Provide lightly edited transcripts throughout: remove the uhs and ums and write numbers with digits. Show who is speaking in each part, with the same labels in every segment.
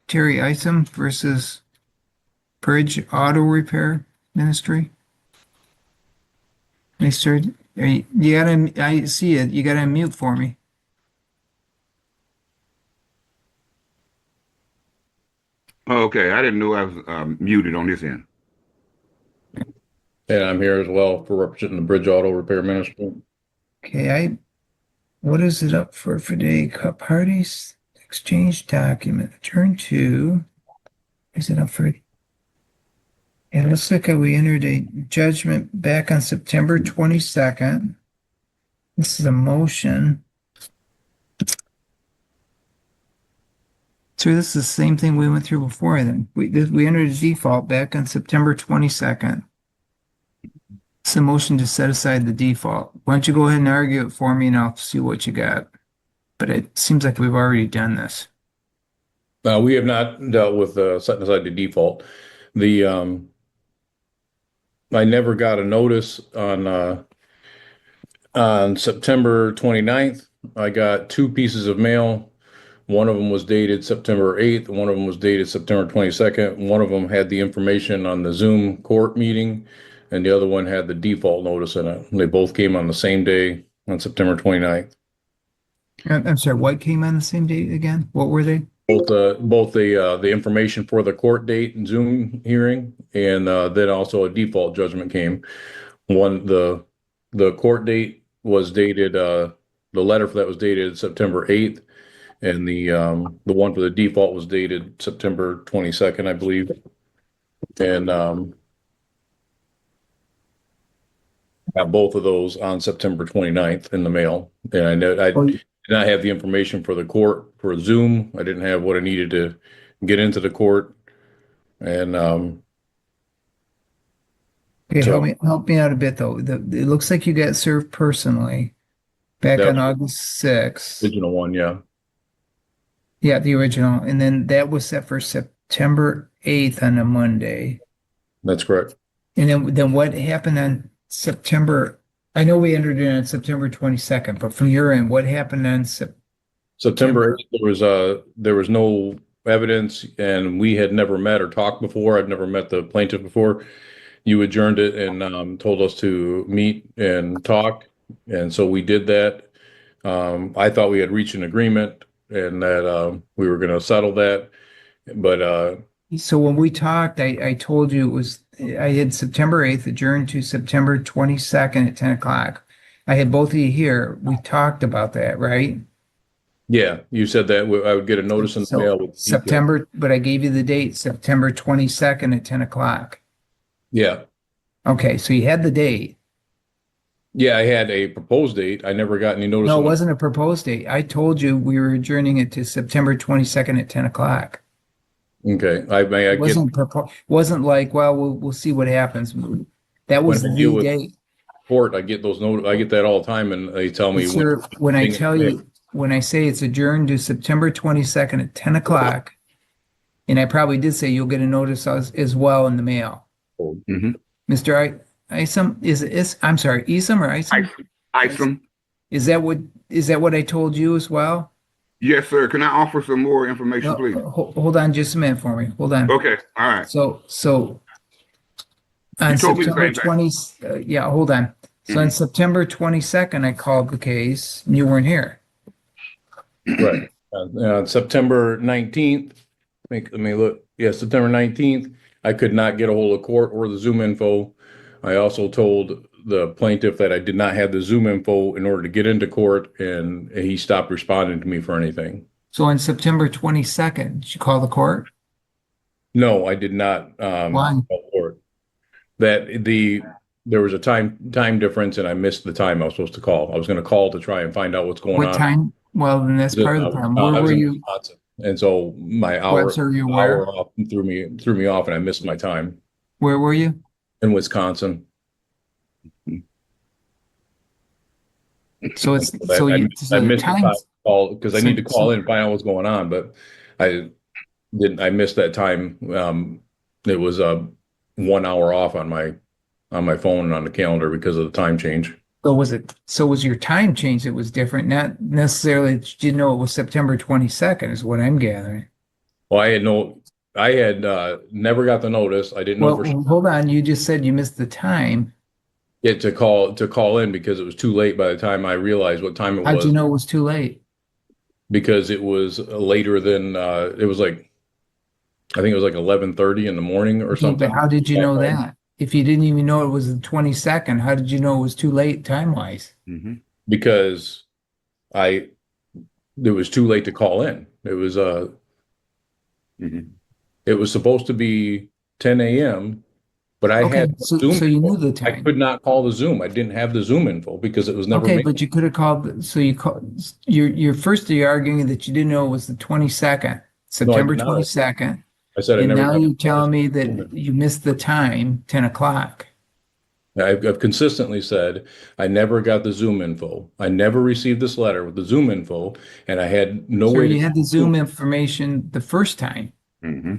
Speaker 1: Terry Isom versus Bridge Auto Repair Ministry. Mr. You gotta, I see it. You gotta unmute for me.
Speaker 2: Okay, I didn't know I was muted on this end.
Speaker 3: And I'm here as well for representing the Bridge Auto Repair Ministry.
Speaker 1: Okay, what is it up for today? Cup parties, exchange document, turn to, is it up for? It looks like we entered a judgment back on September 22nd. This is a motion. So this is the same thing we went through before then. We entered a default back on September 22nd. It's a motion to set aside the default. Why don't you go ahead and argue it for me and I'll see what you got. But it seems like we've already done this.
Speaker 3: We have not dealt with setting aside the default. I never got a notice on September 29th. I got 2 pieces of mail. One of them was dated September 8th. One of them was dated September 22nd. One of them had the information on the Zoom court meeting, and the other one had the default notice in it. They both came on the same day on September 29th.
Speaker 1: I'm sorry, what came on the same date again? What were they?
Speaker 3: Both the information for the court date and Zoom hearing, and then also a default judgment came. One, the court date was dated, the letter for that was dated September 8th, and the one for the default was dated September 22nd, I believe. And got both of those on September 29th in the mail. And I know I did not have the information for the court for Zoom. I didn't have what I needed to get into the court. And
Speaker 1: Okay,
Speaker 3: so-
Speaker 1: help me out a bit though. It looks like you got served personally back
Speaker 3: That
Speaker 1: on
Speaker 3: was
Speaker 1: August 6th.
Speaker 3: original one, yeah.
Speaker 1: Yeah, the original. And then that was set for September 8th on a Monday.
Speaker 3: That's correct.
Speaker 1: And then what happened on September? I know we entered in on September 22nd, but from your end, what happened on
Speaker 3: September 8th, there was no evidence, and we had never met or talked before. I'd never met the plaintiff before. You adjourned it and told us to meet and talk, and so we did that. I thought we had reached an agreement and that we were going to settle that, but
Speaker 1: So when we talked, I told you it was, I had September 8th adjourned to September 22nd at 10 o'clock. I had both of you here. We talked about that, right?
Speaker 3: yeah, you said that I would get a notice in the
Speaker 1: So
Speaker 3: mail. With
Speaker 1: September, but I gave you the date, September 22nd at 10 o'clock.
Speaker 3: Yeah.
Speaker 1: Okay, so you had the date.
Speaker 3: Yeah, I had a proposed date. I never got any notice.
Speaker 1: No, it
Speaker 3: on
Speaker 1: wasn't a proposed date. I told you we were adjourning it to September 22nd at 10 o'clock.
Speaker 3: Okay, I
Speaker 1: It wasn't like, well, we'll see what happens. That was
Speaker 3: When I
Speaker 1: the
Speaker 3: deal with
Speaker 1: date.
Speaker 3: court, I get those I get that all the time, and they tell me
Speaker 1: Sir, when I tell you, when I say it's adjourned to September 22nd at 10 o'clock, and I probably did say you'll get a notice as well in the mail.
Speaker 2: Mm-hmm.
Speaker 1: Mr. Isom, I'm sorry, Isom or Isom?
Speaker 2: Isom.
Speaker 1: Is that what I told you as well?
Speaker 2: Yes, sir. Can I offer some more information, please?
Speaker 1: Hold on just a minute for me. Hold on.
Speaker 2: Okay. All right.
Speaker 1: So on
Speaker 2: You told me the
Speaker 1: September
Speaker 2: same thing.
Speaker 1: 20, yeah, hold on. So on September 22nd, I called the case and you weren't here.
Speaker 3: right. September 19th, let me look. Yeah, September 19th, I could not get a hold of court or the Zoom info. I also told the plaintiff that I did not have the Zoom info in order to get into court, and he stopped responding to me for anything.
Speaker 1: So on September 22nd, did you call the court?
Speaker 3: No, I did not.
Speaker 1: Why?
Speaker 3: Call court. There was a time difference, and I missed the time I was supposed to call. I was going to call to try and find out what's going on.
Speaker 1: What time? Well, then that's part of the problem. Where
Speaker 3: I was
Speaker 1: were
Speaker 3: in
Speaker 1: you?
Speaker 3: Wisconsin, and so my hour off threw me off, and I missed my time.
Speaker 1: Where were you?
Speaker 3: In Wisconsin.
Speaker 1: So it's
Speaker 3: I missed the call because I need to call in and find out what's going on, but I missed that time. It was 1 hour off on my phone and on the calendar because of the time change.
Speaker 1: So was your time change that was different? Not necessarily that you didn't know it was September 22nd is what I'm gathering.
Speaker 3: Well, I had never got the notice. I didn't know
Speaker 1: Well,
Speaker 3: for sure
Speaker 1: hold on. You just said you missed the time.
Speaker 3: to call in because it was too late by the time I realized what time it
Speaker 1: How'd you
Speaker 3: was,
Speaker 1: know it was too late?
Speaker 3: because it was later than it was like, I think it was like 11:30 in the morning or
Speaker 1: Okay, but
Speaker 3: something.
Speaker 1: how did you know that? If you didn't even know it was the 22nd, how did you know it was too late time-wise?
Speaker 2: Mm-hmm.
Speaker 3: Because I it was too late to call in.
Speaker 2: Mm-hmm.
Speaker 3: It was supposed to be 10 a.m., but I
Speaker 1: Okay,
Speaker 3: had
Speaker 1: so
Speaker 3: Zoom
Speaker 1: you knew
Speaker 3: info.
Speaker 1: the
Speaker 3: I
Speaker 1: time.
Speaker 3: could not call the Zoom. I didn't have the Zoom info because it was never
Speaker 1: Okay,
Speaker 3: made.
Speaker 1: but you could have called, so you called, you're first you're arguing that you didn't know it was the 22nd,
Speaker 3: No, I
Speaker 1: September
Speaker 3: did not.
Speaker 1: 22nd,
Speaker 3: I said I
Speaker 1: and
Speaker 3: never
Speaker 1: now
Speaker 3: got
Speaker 1: you're
Speaker 3: the
Speaker 1: telling me
Speaker 3: Zoom
Speaker 1: that
Speaker 3: info.
Speaker 1: you missed the time, 10 o'clock.
Speaker 3: I've consistently said I never got the Zoom info. I never received this letter with the Zoom info, and I had no
Speaker 1: Sir,
Speaker 3: way to
Speaker 1: you
Speaker 3: get
Speaker 1: had the
Speaker 3: the Zoom.
Speaker 1: Zoom information the first time.
Speaker 2: Mm-hmm.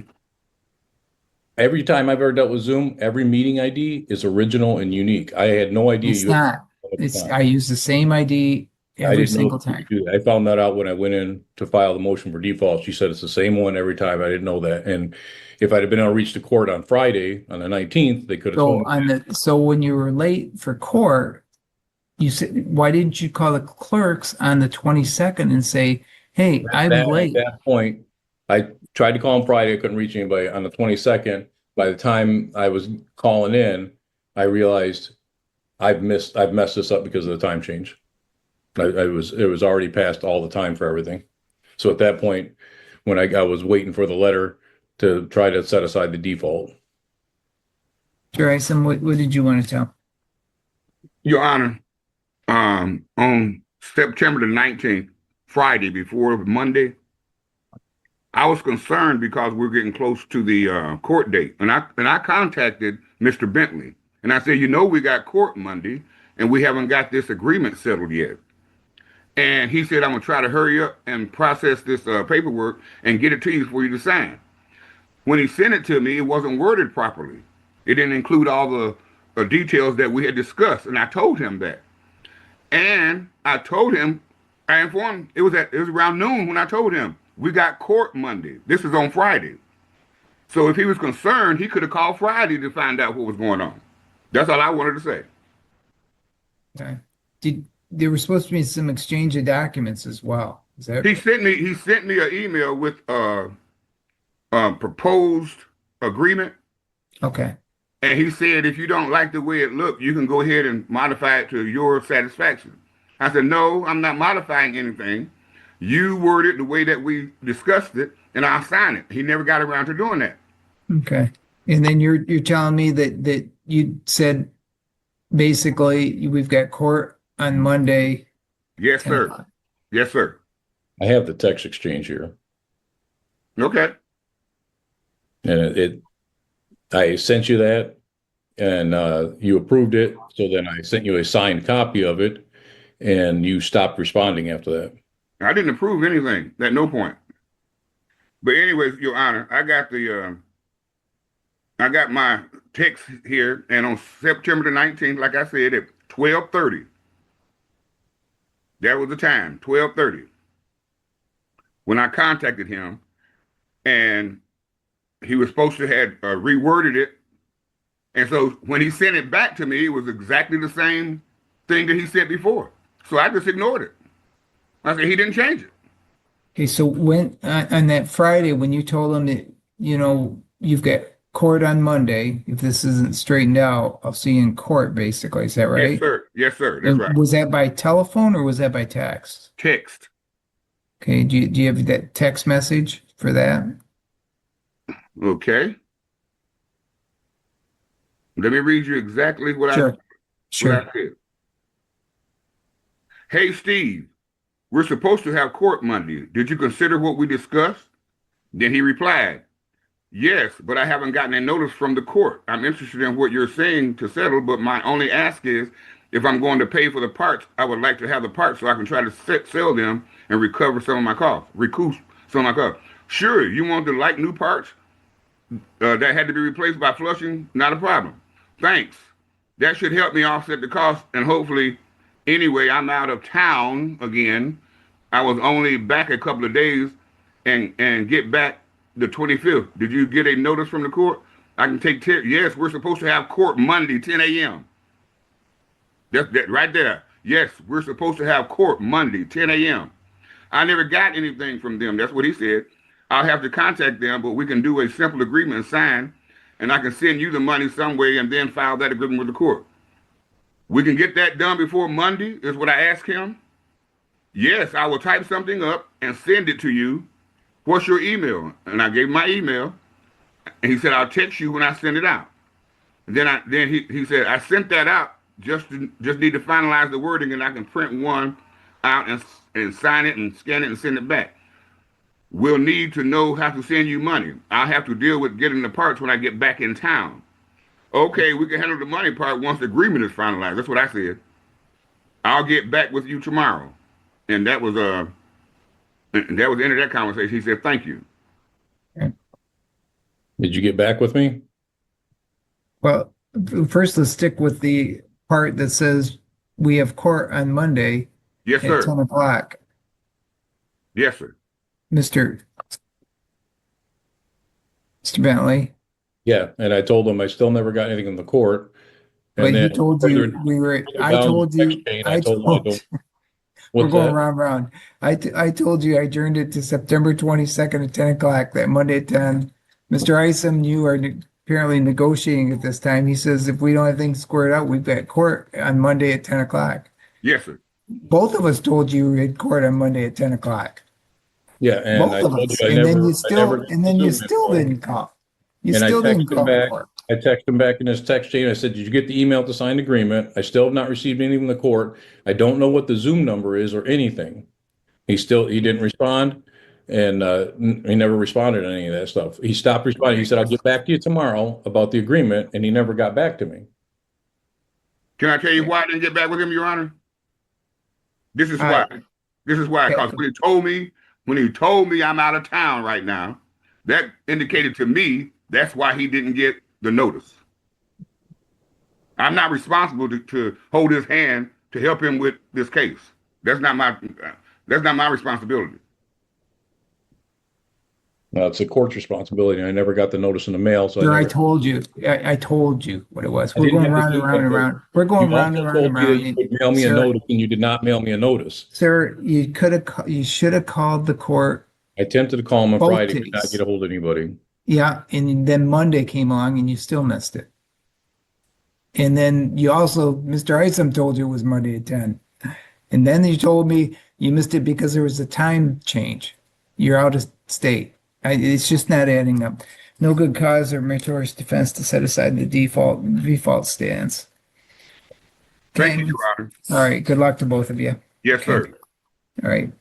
Speaker 3: Every time I've ever dealt with Zoom, every meeting ID is original and unique. I had no idea
Speaker 1: It's
Speaker 3: you had
Speaker 1: not.
Speaker 3: at the time.
Speaker 1: I use the same ID
Speaker 3: I
Speaker 1: every
Speaker 3: didn't know
Speaker 1: single
Speaker 3: that you
Speaker 1: time.
Speaker 3: could do that. I found that out when I went in to file the motion for default. She said it's the same one every time. I didn't know that. And if I'd have been able to reach the court on Friday, on the 19th, they could have told me.
Speaker 1: So when you were late for court, you said, why didn't you call the clerks on the 22nd and say, hey, I'm
Speaker 3: At
Speaker 1: late?
Speaker 3: that point, I tried to call him Friday. I couldn't reach anybody. On the 22nd, by the time I was calling in, I realized I've messed this up because of the time change. It was already past all the time for everything. So at that point, when I was waiting for the letter to try to set aside the default.
Speaker 1: Sure, Isom, what did you want to tell?
Speaker 2: Your Honor, on September the 19th, Friday before Monday, I was concerned because we're getting close to the court date, and I contacted Mr. Bentley, and I said, we got court Monday, and we haven't got this agreement settled yet. And he said, I'm gonna try to hurry up and process this paperwork and get it to you for you to sign. When he sent it to me, it wasn't worded properly. It didn't include all the details that we had discussed, and I told him that. And I informed him it was around noon when I told him we got court Monday. This is on Friday. So if he was concerned, he could have called Friday to find out what was going on. That's all I wanted to say.
Speaker 1: Okay. There was supposed to be some exchange of documents as well. Is that
Speaker 2: He sent me an email with proposed agreement,
Speaker 1: okay?
Speaker 2: and he said if you don't like the way it looked, you can go ahead and modify it to your satisfaction. I said no, I'm not modifying anything. You word it the way that we discussed it, and I'll sign it. He never got around to doing that.
Speaker 1: Okay. And then you're telling me that you said basically we've got court on Monday,
Speaker 2: Yes,
Speaker 1: 10
Speaker 2: sir.
Speaker 1: o'clock.
Speaker 2: Yes, sir.
Speaker 3: I have the text exchange here,
Speaker 2: Okay.
Speaker 3: and I sent you that, and you approved it. So then I sent you a signed copy of it, and you stopped responding after that.
Speaker 2: I didn't approve anything at no point. But anyways, Your Honor, I got my text here, and on September the 19th, like I said, at 12:30, that was the time, 12:30, when I contacted him, and he was supposed to have reworded it. And so when he sent it back to me, it was exactly the same thing that he said before. So I just ignored it. I said he didn't change it.
Speaker 1: Okay, so when on that Friday when you told him that you've got court on Monday, if this isn't straightened out, I'll see you in court. Basically, is that
Speaker 2: Yes,
Speaker 1: right?
Speaker 2: sir. Yes, sir. That's
Speaker 1: And
Speaker 2: right.
Speaker 1: was that by telephone or was that by text?
Speaker 2: Text.
Speaker 1: Okay, do you have that text message for that?
Speaker 2: Okay. Let me read you exactly what
Speaker 1: Sure,
Speaker 2: what
Speaker 1: sure.
Speaker 2: I said. Hey, Steve, we're supposed to have court Monday. Did you consider what we discussed? Then he replied, yes, but I haven't gotten a notice from the court. I'm interested in what you're saying to settle, but my only ask is if I'm going to pay for the parts, I would like to have the parts so I can try to sell them and recover some of my costs, recoup some of my costs. Sure, you want the like new parts that had to be replaced by flushing? Not a problem. Thanks. That should help me offset the cost, and hopefully, anyway, I'm out of town again. I was only back a couple of days and get back the 25th. Did you get a notice from the court? I can take care. Yes, we're supposed to have court Monday, 10 a.m. That's that right there. Yes, we're supposed to have court Monday, 10 a.m. I never got anything from them. That's what he said. I'll have to contact them, but we can do a simple agreement and sign, and I can send you the money some way and then file that agreement with the court. We can get that done before Monday, is what I asked him. Yes, I will type something up and send it to you. What's your email? And I gave him my email, and he said, I'll text you when I send it out. And then he said, I sent that out, just need to finalize the wording, and I can print one out and sign it and scan it and send it back. We'll need to know how to send you money. I'll have to deal with getting the parts when I get back in town. Okay, we can handle the money part once the agreement is finalized. That's what I said. I'll get back with you tomorrow. And that was the end of that conversation. He said, thank you.
Speaker 3: Did you get back with me?
Speaker 1: Well, first let's stick with the part that says we have court on Monday
Speaker 2: Yes,
Speaker 1: at
Speaker 2: sir.
Speaker 1: 10 o'clock.
Speaker 2: Yes, sir.
Speaker 1: Mr. Bentley,
Speaker 3: Yeah, and I told him I still never got anything in the court.
Speaker 1: but
Speaker 3: And
Speaker 1: he
Speaker 3: then
Speaker 1: told you I told you,
Speaker 3: I told him I don't.
Speaker 1: we're
Speaker 3: What's
Speaker 1: going
Speaker 3: that?
Speaker 1: round and round. I told you I adjourned it to September 22nd at 10 o'clock, that Monday at 10. Mr. Isom, you are apparently negotiating at this time. He says if we don't have things squared out, we've got court on Monday at 10 o'clock.
Speaker 2: Yes, sir.
Speaker 1: Both of us told you we had court on Monday at 10 o'clock.
Speaker 3: Yeah, and
Speaker 1: Both
Speaker 3: I
Speaker 1: of
Speaker 3: told
Speaker 1: us.
Speaker 3: you I
Speaker 1: And then
Speaker 3: never,
Speaker 1: you
Speaker 3: I
Speaker 1: still,
Speaker 3: never
Speaker 1: and then you
Speaker 3: Zoom
Speaker 1: still
Speaker 3: info.
Speaker 1: didn't call. You
Speaker 3: And I
Speaker 1: still didn't
Speaker 3: texted him
Speaker 1: call
Speaker 3: back.
Speaker 1: court.
Speaker 3: I texted him back in his text chain. I said, did you get the email to sign the agreement? I still have not received anything from the court. I don't know what the Zoom number is or anything. He didn't respond, and he never responded to any of that stuff. He stopped responding. He said, I'll get back to you tomorrow about the agreement, and he never got back to me.
Speaker 2: Can I tell you why I didn't get back with him, Your Honor? This is why. This is why. Because when he told me I'm out of town right now, that indicated to me that's why he didn't get the notice. I'm not responsible to hold his hand to help him with this case. That's not my responsibility.
Speaker 3: Well, it's the court's responsibility. I never got the notice in the mail, so
Speaker 1: Sir, I
Speaker 3: never.
Speaker 1: told you. I told you what it was.
Speaker 3: I
Speaker 1: We're
Speaker 3: didn't
Speaker 1: going
Speaker 3: have
Speaker 1: round
Speaker 3: the
Speaker 1: and round and
Speaker 3: Zoom
Speaker 1: round. We're going
Speaker 3: You
Speaker 1: round and
Speaker 3: also
Speaker 1: round and
Speaker 3: told me that
Speaker 1: round.
Speaker 3: you would mail me a
Speaker 1: Sir,
Speaker 3: notice, and you did not mail me a notice.
Speaker 1: Sir, you should have called the court.
Speaker 3: I attempted to call him on
Speaker 1: Both
Speaker 3: Friday, did not
Speaker 1: days.
Speaker 3: get a hold of anybody.
Speaker 1: Yeah, and then Monday came along and you still missed it. And then you also, Mr. Isom told you it was Monday at 10. And then you told me you missed it because there was a time change. You're out of state. It's just not adding up. No good cause or meritorious defense to set aside the default stance.
Speaker 2: Thank you,
Speaker 1: Okay.
Speaker 2: Your Honor.
Speaker 1: All right. Good luck to both of you.
Speaker 2: Yes, sir.
Speaker 1: All right.